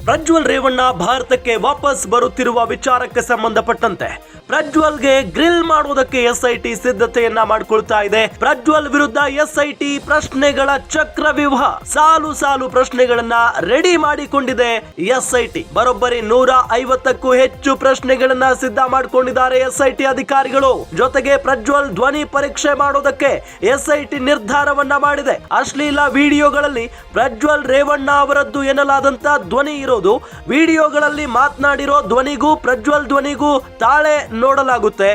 ಪ್ರಜ್ವಲ್ ರೇವಣ್ಣ ಭಾರತಕ್ಕೆ ವಾಪಸ್ ಬರುತ್ತಿರುವ ವಿಚಾರಕ್ಕೆ ಸಂಬಂಧಪಟ್ಟಂತೆ ಪ್ರಜ್ವಲ್ಗೆ ಗ್ರಿಲ್ ಮಾಡುವುದಕ್ಕೆ ಎಸ್ಐಟಿ ಸಿದ್ಧತೆಯನ್ನ ಮಾಡಿಕೊಳ್ತಾ ಇದೆ. ಪ್ರಜ್ವಲ್ ವಿರುದ್ಧ ಎಸ್ಐಟಿ ಪ್ರಶ್ನೆಗಳ ಚಕ್ರವ್ಯೂಹ, ಸಾಲು ಸಾಲು ಪ್ರಶ್ನೆಗಳನ್ನ ರೆಡಿ ಮಾಡಿಕೊಂಡಿದೆ ಎಸ್ಐಟಿ. ಬರೋಬ್ಬರಿ 150ಕ್ಕೂ ಹೆಚ್ಚು ಪ್ರಶ್ನೆಗಳನ್ನ ಸಿದ್ಧ ಮಾಡಿಕೊಂಡಿದ್ದಾರೆ ಎಸ್ಐಟಿ ಅಧಿಕಾರಿಗಳು. ಜೊತೆಗೆ ಪ್ರಜ್ವಲ್ ಧ್ವನಿ ಪರೀಕ್ಷೆ ಮಾಡೋದಕ್ಕೆ ಎಸ್ಐಟಿ ನಿರ್ಧಾರವನ್ನ ಮಾಡಿದೆ. ಅಶ್ಲೀಲ ವಿಡಿಯೋಗಳಲ್ಲಿ ಪ್ರಜ್ವಲ್ ರೇವಣ್ಣ ಅವರದ್ದು ಎನ್ನಲಾದಂತ ಧ್ವನಿ ಇರೋದು, ವಿಡಿಯೋಗಳಲ್ಲಿ ಮಾತನಾಡಿರೋ ಧ್ವನಿಗೂ ಪ್ರಜ್ವಲ್ ಧ್ವನಿಗೂ ತಾಳೆ ನೋಡಲಾಗುತ್ತೆ.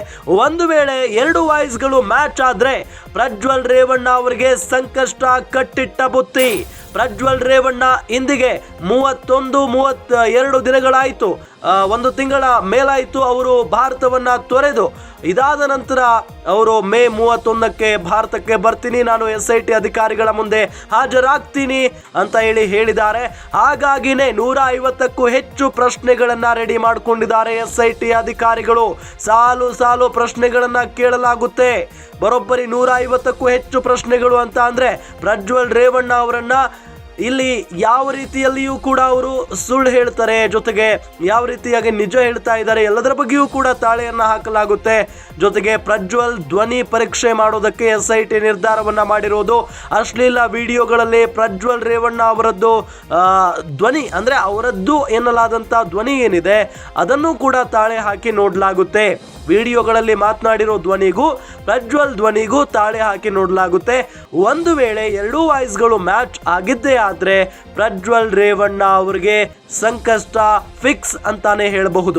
ಒಂದು ವೇಳೆ ಎರಡು ವಾಯ್ಸ್ಗಳು ಮ್ಯಾಚ್ ಆದ್ರೆ ಪ್ರಜ್ವಲ್ ರೇವಣ್ಣ ಅವರಿಗೆ ಸಂಕಷ್ಟ ಕಟ್ಟಿಟ್ಟ ಬುತ್ತಿ. ಪ್ರಜ್ವಲ್ ರೇವಣ್ಣ ಇಂದಿಗೆ 32 ದಿನಗಳಾಯಿತು, ಒಂದು ತಿಂಗಳ ಮೇಲಾಯಿತು ಅವರು ಭಾರತವನ್ನ ತೊರೆದು. ಇದಾದ ನಂತರ ಅವರು ಮೇ 31ಕ್ಕೆ ಭಾರತಕ್ಕೆ ಬರ್ತೀನಿ, ನಾನು ಎಸ್ಐಟಿ ಅಧಿಕಾರಿಗಳ ಮುಂದೆ ಹಾಜರಾಗ್ತೀನಿ ಅಂತ ಹೇಳಿದ್ದಾರೆ. ಹಾಗಾಗಿನೇ 150ಕ್ಕೂ ಹೆಚ್ಚು ಪ್ರಶ್ನೆಗಳನ್ನ ರೆಡಿ ಮಾಡಿಕೊಂಡಿದ್ದಾರೆ ಎಸ್ಐಟಿ ಅಧಿಕಾರಿಗಳು. ಸಾಲು ಸಾಲು ಪ್ರಶ್ನೆಗಳನ್ನ ಕೇಳಲಾಗುತ್ತೆ. ಬರೋಬ್ಬರಿ 150ಕ್ಕೂ ಹೆಚ್ಚು ಪ್ರಶ್ನೆಗಳು ಅಂತ ಅಂದ್ರೆ ಪ್ರಜ್ವಲ್ ರೇವಣ್ಣ ಅವರನ್ನ ಇಲ್ಲಿ ಯಾವ ರೀತಿಯಲ್ಲಿಯೂ ಕೂಡ ಅವರು ಸುಳ್ಳು ಹೇಳ್ತಾರೆ, ಜೊತೆಗೆ ಯಾವ ರೀತಿಯಾಗಿ ನಿಜ ಹೇಳ್ತಾ ಇದ್ದಾರೆ ಎಲ್ಲದರ ಬಗ್ಗೆಯೂ ಕೂಡ ತಾಳೆಯನ್ನ ಹಾಕಲಾಗುತ್ತೆ. ಜೊತೆಗೆ ಪ್ರಜ್ವಲ್ ಧ್ವನಿ ಪರೀಕ್ಷೆ ಮಾಡೋದಕ್ಕೆ ಎಸ್ಐಟಿ ನಿರ್ಧಾರವನ್ನ ಮಾಡಿರೋದು. ಅಶ್ಲೀಲ ವಿಡಿಯೋಗಳಲ್ಲಿ ಪ್ರಜ್ವಲ್ ರೇವಣ್ಣ ಅವರದ್ದು ಧ್ವನಿ ಅಂದ್ರೆ ಅವರದ್ದು ಎನ್ನಲಾದಂತ ಧ್ವನಿ ಏನಿದೆ ಅದನ್ನು ಕೂಡ ತಾಳೆ ಹಾಕಿ ನೋಡಲಾಗುತ್ತೆ. ವಿಡಿಯೋಗಳಲ್ಲಿ ಮಾತನಾಡಿರೋ ಧ್ವನಿಗೂ ಪ್ರಜ್ವಲ್ ಧ್ವನಿಗೂ ತಾಳೆ ಹಾಕಿ ನೋಡಲಾಗುತ್ತೆ. ಒಂದು ವೇಳೆ ಎರಡೂ ವಾಯ್ಸ್ಗಳು ಮ್ಯಾಚ್ ಆಗಿದ್ದೇ ಆದ್ರೆ ಪ್ರಜ್ವಲ್ ರೇವಣ್ಣ ಅವರಿಗೆ ಸಂಕಷ್ಟ ಫಿಕ್ಸ್ ಅಂತಾನೆ ಹೇಳಬಹುದು.